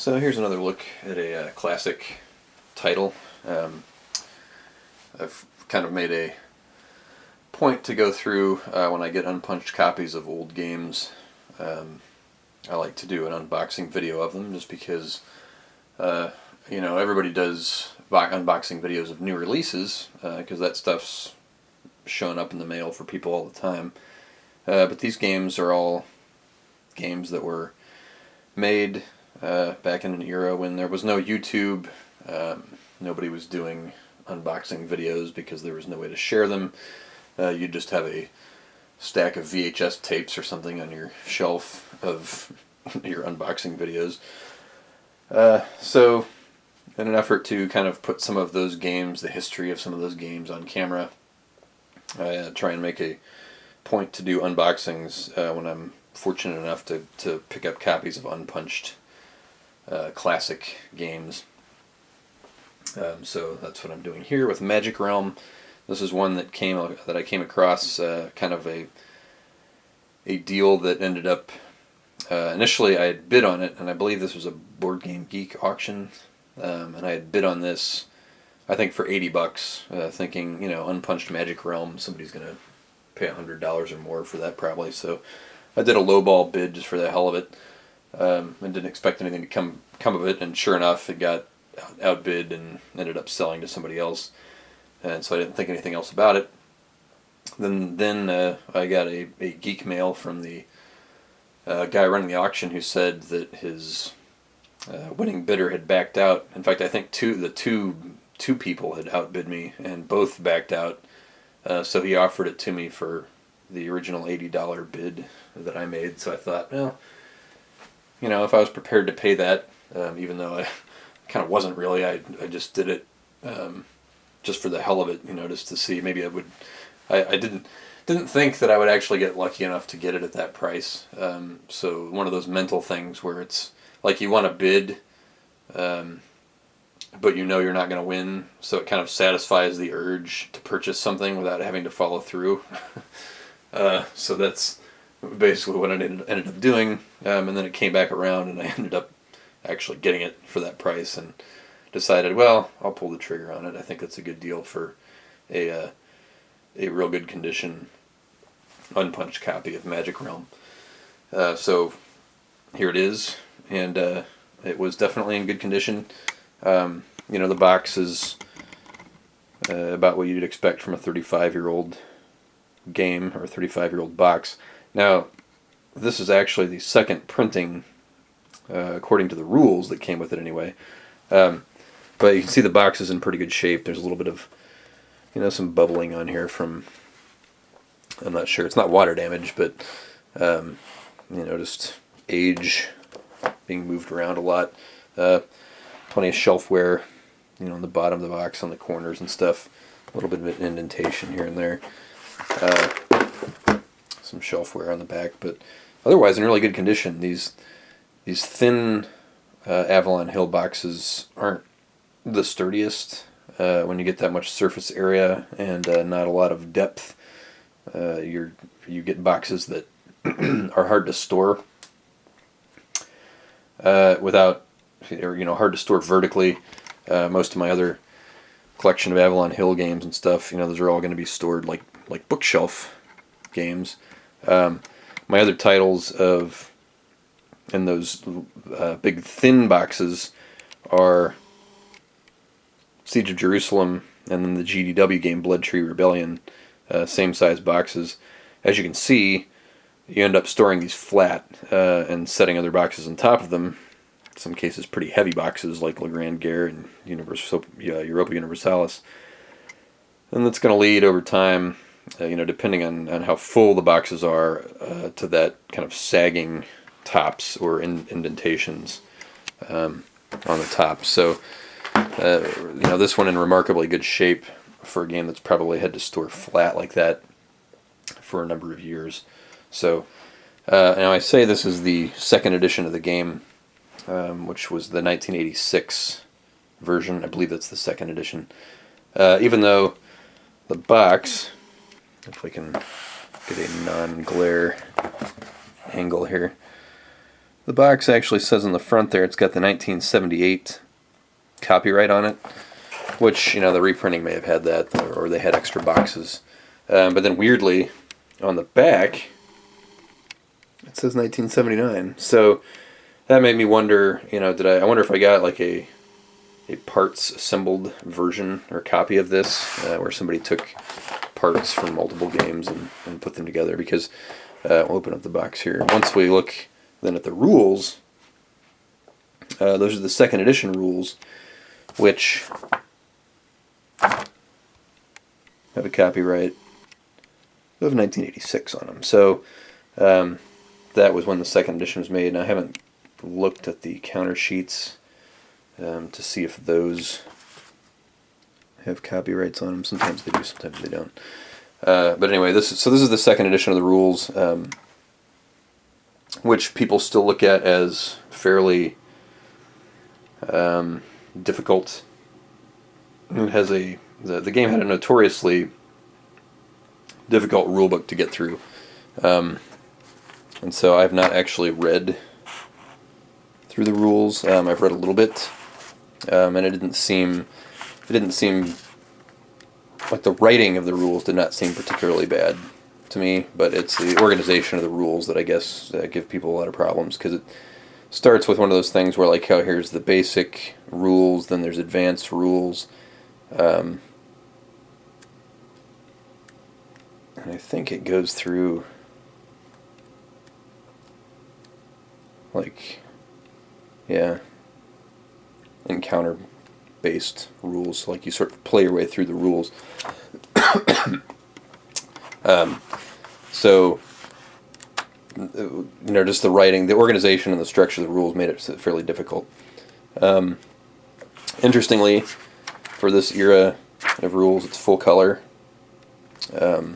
So here's another look at a classic title. I've kind of made a point to go through when I get unpunched copies of old games. I like to do an unboxing video of them just because, everybody does unboxing videos of new releases because that stuff's showing up in the mail for people all the time. But these games are all games that were made back in an era when there was no YouTube. Nobody was doing unboxing videos because there was no way to share them. You'd just have a stack of VHS tapes or something on your shelf of your unboxing videos. So in an effort to kind of put some of those games, the history of some of those games on camera, I try and make a point to do unboxings when I'm fortunate enough to pick up copies of unpunched classic games. So that's what I'm doing here with Magic Realm. This is one that I came across, kind of a deal that ended up. Initially, I had bid on it, and I believe this was a Board Game Geek auction, and I had bid on this, I think for $80, thinking unpunched Magic Realm, somebody's gonna pay $100 or more for that probably. So I did a lowball bid just for the hell of it, and didn't expect anything to come of it. And sure enough, it got outbid and ended up selling to somebody else. And so I didn't think anything else about it. Then I got a geek mail from the guy running the auction who said that his winning bidder had backed out. In fact, I think two people had outbid me and both backed out. So he offered it to me for the original $80 bid that I made. So I thought, well, if I was prepared to pay that, even though I kind of wasn't really, I just did it just for the hell of it, just to see. Maybe I would. I didn't think that I would actually get lucky enough to get it at that price. So one of those mental things where it's like you want to bid, but you're not going to win, so it kind of satisfies the urge to purchase something without having to follow through. So that's basically what I ended up doing, and then it came back around, and I ended up actually getting it for that price, and decided, well, I'll pull the trigger on it. I think that's a good deal for a real good condition unpunched copy of Magic Realm. So here it is, and it was definitely in good condition. The box is about what you'd expect from a 35-year-old game or a 35-year-old box. Now, this is actually the second printing, according to the rules that came with it anyway. But you can see the box is in pretty good shape. There's a little bit of, some bubbling on here from, I'm not sure, it's not water damage, but, just age being moved around a lot. Plenty of shelfware, on the bottom of the box, on the corners and stuff. A little bit of an indentation here and there. Some shelfware on the back, but otherwise in really good condition. These thin Avalon Hill boxes aren't the sturdiest when you get that much surface area and not a lot of depth. You get boxes that are hard to store without, hard to store vertically. Most of my other collection of Avalon Hill games and stuff, those are all going to be stored like bookshelf games. My other titles in those big thin boxes are Siege of Jerusalem and then the GDW game Blood Tree Rebellion, same size boxes. As you can see, you end up storing these flat and setting other boxes on top of them. In some cases pretty heavy boxes like La Grande Guerre and Europa Universalis. And that's going to lead over time, depending on how full the boxes are, to that kind of sagging tops or indentations on the top. So, this one in remarkably good shape for a game that's probably had to store flat like that for a number of years. So, now I say this is the second edition of the game, which was the 1986 version. I believe that's the second edition. Even though the box, if we can get a non-glare angle here, The box actually says on the front there it's got the 1978 copyright on it, which, the reprinting may have had that, or they had extra boxes. But then weirdly, on the back, it says 1979. So that made me wonder, I wonder if I got like a parts assembled version or copy of this, where somebody took parts from multiple games and put them together, because we'll open up the box here. Once we look then at the rules, those are the second edition rules, which have a copyright of 1986 on them. So that was when the second edition was made, and I haven't looked at the counter sheets to see if those have copyrights on them. Sometimes they do, sometimes they don't. But anyway, this is the second edition of the rules, which people still look at as fairly difficult. It has the game had a notoriously difficult rulebook to get through, and so I've not actually read through the rules. I've read a little bit, and it didn't seem like the writing of the rules did not seem particularly bad to me, but it's the organization of the rules that I guess give people a lot of problems, because it starts with one of those things where, like, how here's the basic rules, then there's advanced rules, and I think it goes through like, yeah, encounter based rules, so like you sort of play your way through the rules. So just the writing, the organization, and the structure of the rules made it fairly difficult. Interestingly, for this era of rules, it's full color. A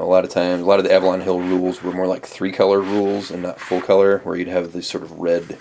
lot of times, a lot of the Avalon Hill rules were more like 3-color rules and not full color, where you'd have these sort of red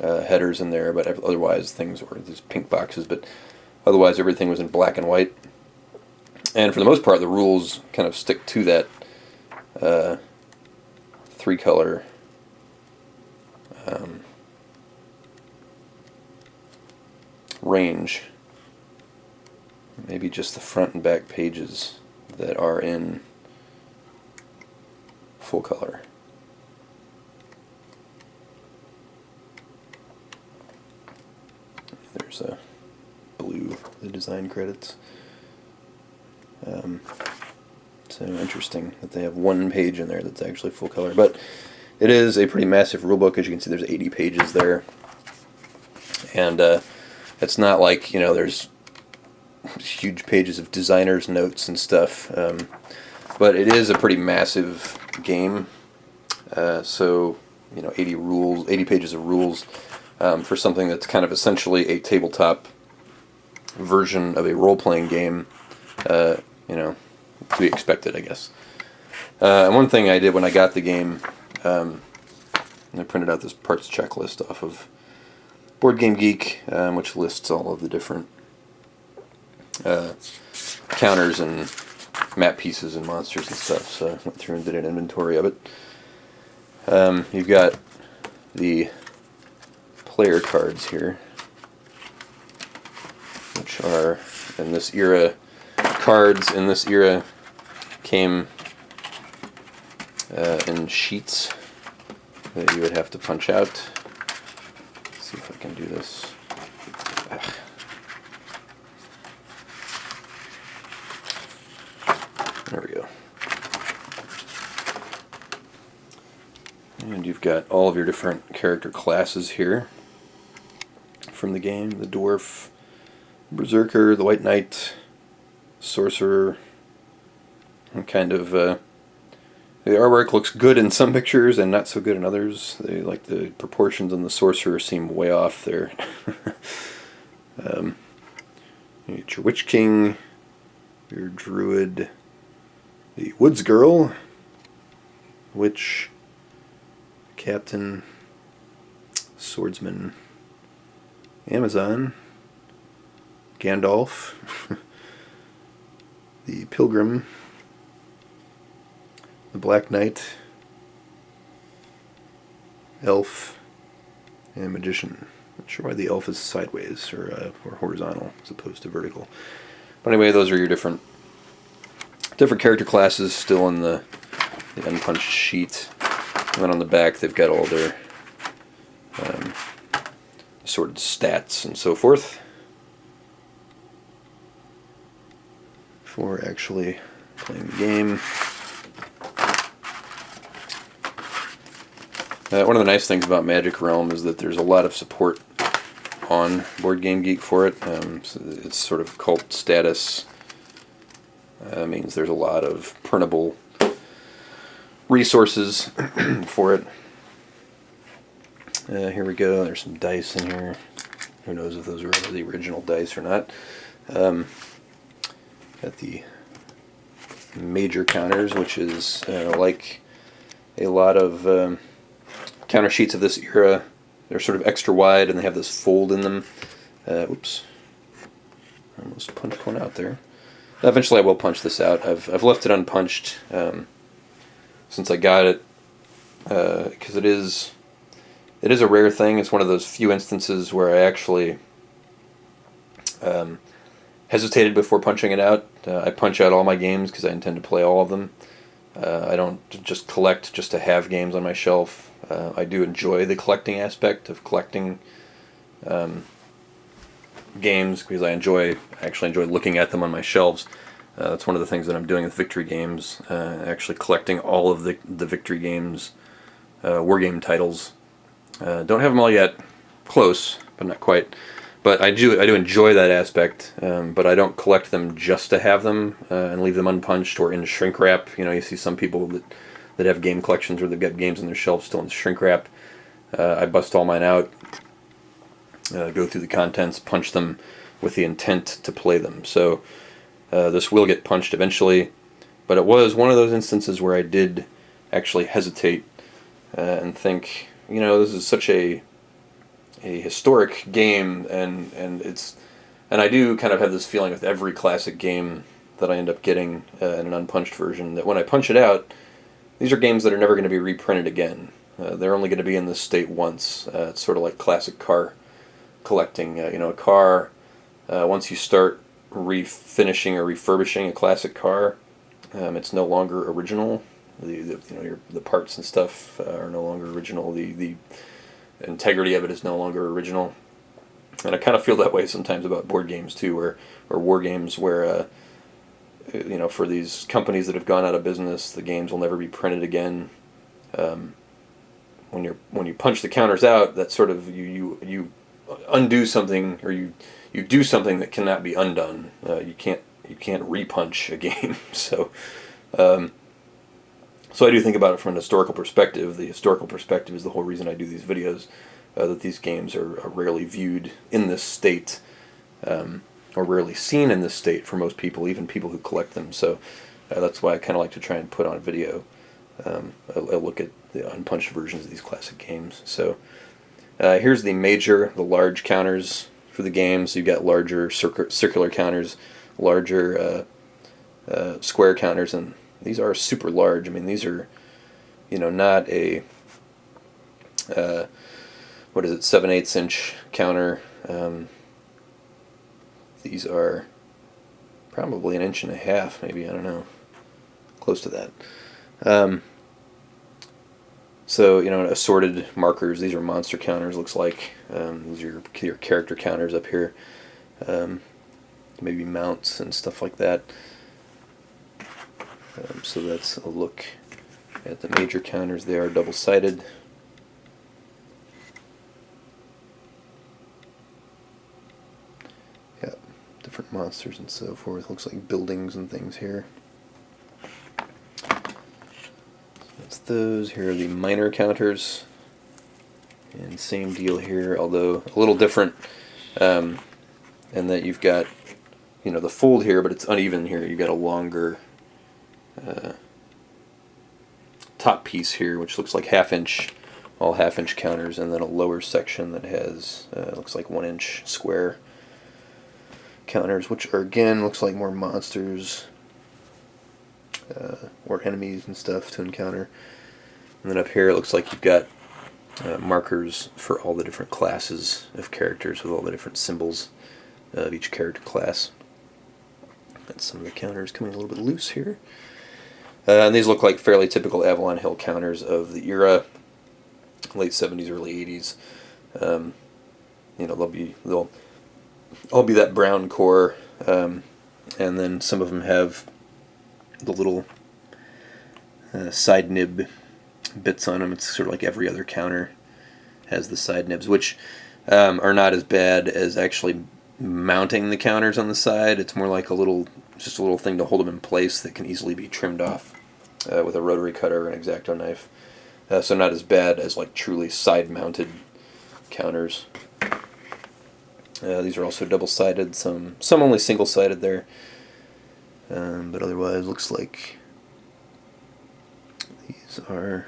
headers in there, but otherwise things were these pink boxes, but otherwise everything was in black and white. And for the most part, the rules kind of stick to that 3-color range. Maybe just the front and back pages that are in full color. There's a blue, the design credits. So interesting that they have one page in there that's actually full color. But it is a pretty massive rulebook. As you can see, there's 80 pages there. And it's not like, there's huge pages of designer's notes and stuff. But it is a pretty massive game. So, 80 pages of rules for something that's kind of essentially a tabletop version of a role-playing game. To be expected, I guess. And one thing I did when I got the game, I printed out this parts checklist off of Board Game Geek, which lists all of the different counters and map pieces and monsters and stuff. So I went through and did an inventory of it. You've got the player cards here, which are in this era. Cards in this era came in sheets that you would have to punch out. Let's see if I can do this. There we go. And you've got all of your different character classes here from the game. The Dwarf, Berserker, the White Knight, Sorcerer, and kind of the artwork looks good in some pictures and not so good in others. The proportions on the Sorcerer seem way off there. You get your Witch King, your Druid, the Woods Girl, Witch, Captain, Swordsman, Amazon, Gandalf, the Pilgrim, the Black Knight, elf, and magician. Not sure why the elf is sideways or horizontal as opposed to vertical. But anyway, those are your different character classes still in the unpunched sheet. And then on the back, they've got all their assorted stats and so forth for actually playing the game. One of the nice things about Magic Realm is that there's a lot of support on Board Game Geek for it. So it's sort of cult status. Means there's a lot of printable resources for it. Here we go. There's some dice in here. Who knows if those are the original dice or not. Got the major counters, which is like a lot of counter sheets of this era. They're sort of extra wide and they have this fold in them. Oops. Almost punched one out there. Eventually I will punch this out. I've left it unpunched since I got it because it is a rare thing. It's one of those few instances where I actually hesitated before punching it out. I punch out all my games because I intend to play all of them. I don't just collect just to have games on my shelf. I do enjoy the collecting aspect of collecting games because I actually enjoy looking at them on my shelves. That's one of the things that I'm doing with Victory games, actually collecting all of the Victory games, war game titles. Don't have them all yet, close, but not quite. But I do enjoy that aspect, but I don't collect them just to have them and leave them unpunched or in shrink wrap. You know, you see some people that have game collections where they've got games on their shelves still in shrink wrap. I bust all mine out, go through the contents, punch them with the intent to play them. So this will get punched eventually, but it was one of those instances where I did actually hesitate and think, you know, this is such a historic game, and I do kind of have this feeling with every classic game that I end up getting in an unpunched version, that when I punch it out, these are games that are never going to be reprinted again. They're only going to be in this state once. It's sort of like classic car collecting. You know, a car, once you start refinishing or refurbishing a classic car, it's no longer original. The parts and stuff are no longer original. The integrity of it is no longer original. And I kind of feel that way sometimes about board games too, or war games where you know, for these companies that have gone out of business, the games will never be printed again. When you punch the counters out, that sort of you undo something, or you do something that cannot be undone. You can't repunch a game. So I do think about it from an historical perspective. The historical perspective is the whole reason I do these videos, that these games are rarely viewed in this state, or rarely seen in this state for most people, even people who collect them. So that's why I kind of like to try and put on video a look at the unpunched versions of these classic games. So here's the large counters for the game. So you've got larger circular counters, larger square counters, and these are super large. I mean, these are, you know, not a 7/8 inch counter. These are probably 1.5 inches, maybe, I don't know, close to that. So, you know, assorted markers. These are monster counters, looks like. These are your character counters up here. Maybe mounts and stuff like that. So that's a look at the major counters. They are double-sided. Yeah, different monsters and so forth. Looks like buildings and things here. That's those. Here are the minor counters. And same deal here, although a little different in that you've got, you know, the fold here, but it's uneven here. You've got a longer top piece here, which looks like all half-inch counters, and then a lower section that has looks like 1 inch square counters, which are, again, looks like more monsters or enemies and stuff to encounter. And then up here it looks like you've got markers for all the different classes of characters with all the different symbols of each character class. That's some of the counters coming a little bit loose here. And these look like fairly typical Avalon Hill counters of the era, late 70s, early 80s. They'll all be that brown core, and then some of them have the little side nib bits on them. It's sort of like every other counter has the side nibs, which are not as bad as actually mounting the counters on the side. It's more like just a little thing to hold them in place that can easily be trimmed off with a rotary cutter or an X-Acto knife. So not as bad as like truly side-mounted counters. These are also double-sided, some only single-sided there. But otherwise looks like these are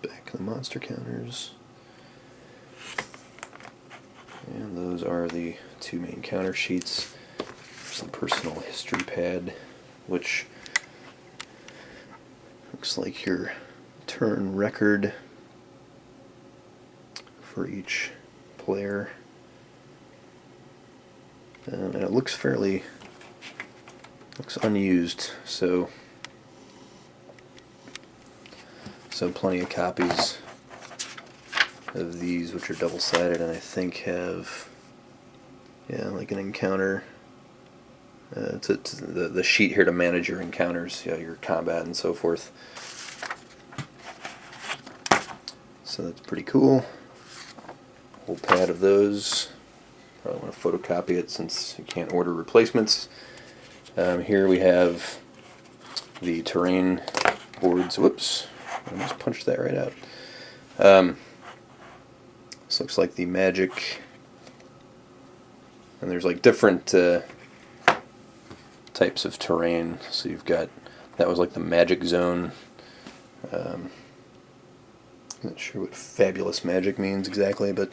the back of the monster counters. And those are the two main counter sheets. Some personal history pad, which looks like your turn record for each player. And it looks unused, so plenty of copies of these, which are double-sided, and I think have, like an encounter. It's the sheet here to manage your encounters, your combat and so forth. So that's pretty cool. Whole pad of those. Probably want to photocopy it since you can't order replacements. Here we have the terrain boards. Whoops, I almost punched that right out. This looks like the magic, and there's like different types of terrain. So you've got, that was like the magic zone. I'm not sure what fabulous magic means exactly, but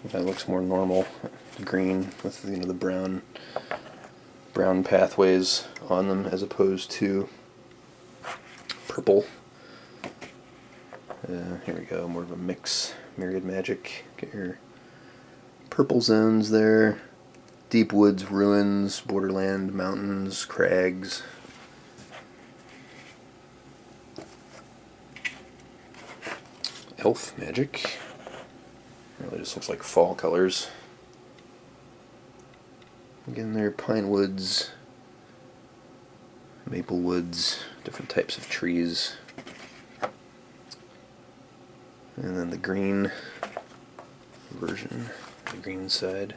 that looks more normal. Green with the brown pathways on them as opposed to purple. Here we go, more of a mix. Myriad magic. Get your purple zones there. Deep woods, ruins, borderland, mountains, crags. Elf magic. Really just looks like fall colors. Again, there, pine woods, maple woods, different types of trees. And then the green version, the green side.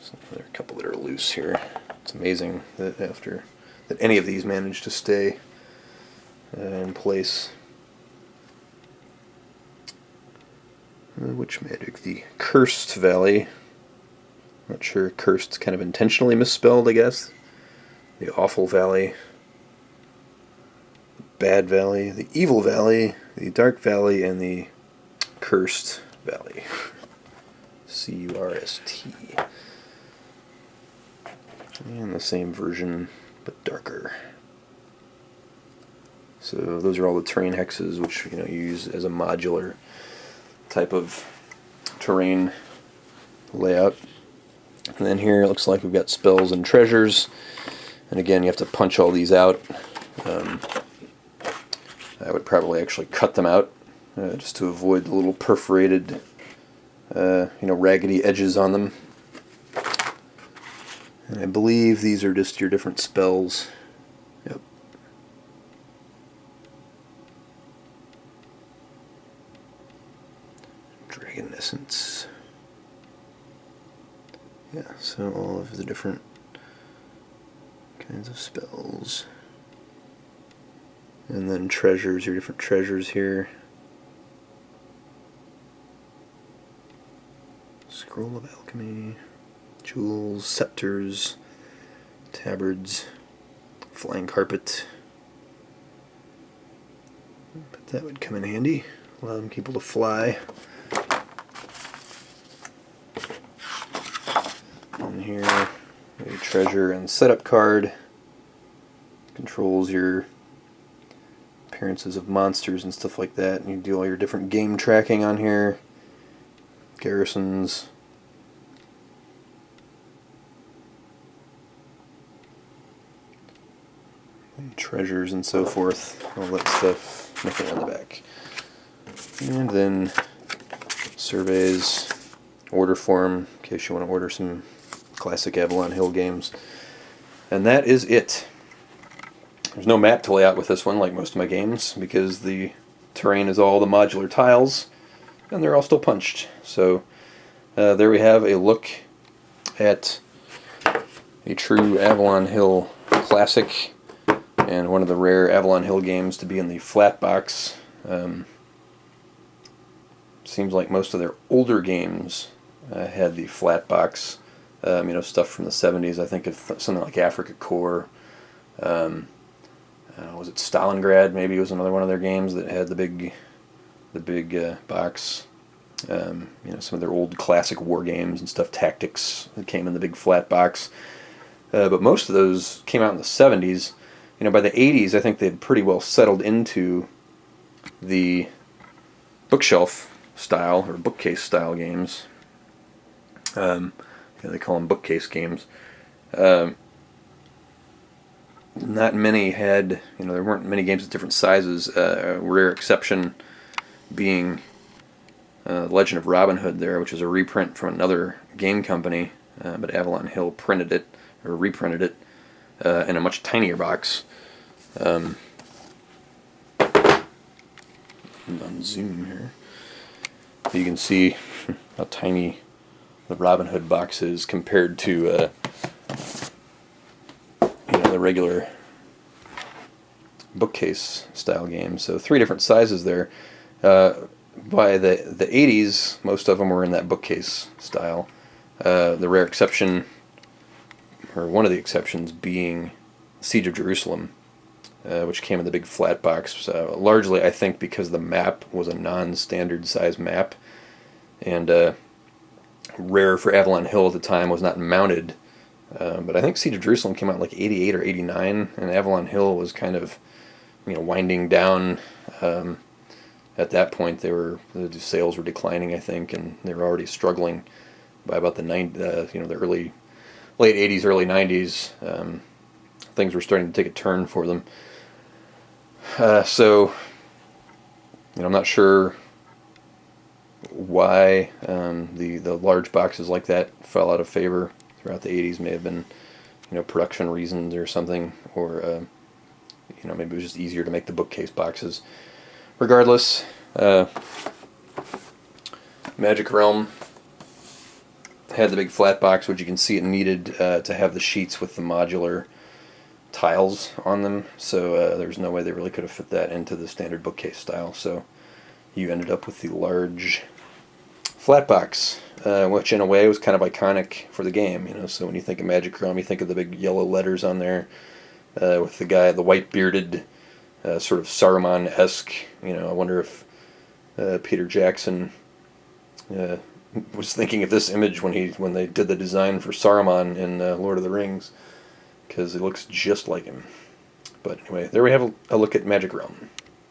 So there are a couple that are loose here. It's amazing that that any of these managed to stay in place. Which magic? The Cursed Valley. Not sure. Cursed kind of intentionally misspelled, I guess. The Awful Valley. Bad Valley, the Evil Valley, the Dark Valley, and the Cursed Valley. C-U-R-S-T. And the same version, but darker. So those are all the terrain hexes, which you use as a modular type of terrain layout. And then here it looks like we've got spells and treasures. And again, you have to punch all these out. I would probably actually cut them out just to avoid the little perforated, raggedy edges on them. And I believe these are just your different spells. Yep. Dragon Essence. Yeah, so all of the different kinds of spells. And then treasures, your different treasures here. Scroll of Alchemy, jewels, scepters, tabards, flying carpet. But that would come in handy, allowing people to fly. And here, a treasure and setup card. Controls your appearances of monsters and stuff like that. And you do all your different game tracking on here. Garrisons. And treasures and so forth. All that stuff. Nothing on the back. And then surveys, order form, in case you want to order some classic Avalon Hill games. And that is it. There's no map to lay out with this one, like most of my games, because the terrain is all the modular tiles, and they're all still punched. So there we have a look at a true Avalon Hill classic, and one of the rare Avalon Hill games to be in the flat box. Seems like most of their older games had the flat box, stuff from the 70s. I think of something like Africa Corps. Was it Stalingrad? Maybe it was another one of their games that had the big box. Some of their old classic war games and stuff, Tactics, that came in the big flat box. But most of those came out in the 70s. By the 80s, I think they'd pretty well settled into the bookshelf style or bookcase style games. They call them bookcase games. Not many had, there weren't many games of different sizes. A rare exception being Legend of Robin Hood there, which is a reprint from another game company, but Avalon Hill printed it, or reprinted it, in a much tinier box. On zoom here, you can see how tiny the Robin Hood box is compared to the regular bookcase style games. So 3 different sizes there. By the 80s, most of them were in that bookcase style. The rare exception, or one of the exceptions, being Siege of Jerusalem, which came in the big flat box. Largely, I think, because the map was a non-standard size map, and rare for Avalon Hill at the time was not mounted. But I think Siege of Jerusalem came out in like 88 or 89, and Avalon Hill was kind of, winding down. At that point, the sales were declining, I think, and they were already struggling by about the late 80s, early 90s. Things were starting to take a turn for them. So, I'm not sure why the large boxes like that fell out of favor throughout the 80s. May have been, production reasons or something, or maybe it was just easier to make the bookcase boxes. Regardless, Magic Realm had the big flat box, which you can see it needed to have the sheets with the modular tiles on them, so there's no way they really could have fit that into the standard bookcase style, so you ended up with the large flat box, which in a way was kind of iconic for the game. So when you think of Magic Realm, you think of the big yellow letters on there, with the white bearded, sort of Saruman-esque. I wonder if Peter Jackson was thinking of this image when they did the design for Saruman in Lord of the Rings, because it looks just like him. But anyway, there we have a look at Magic Realm.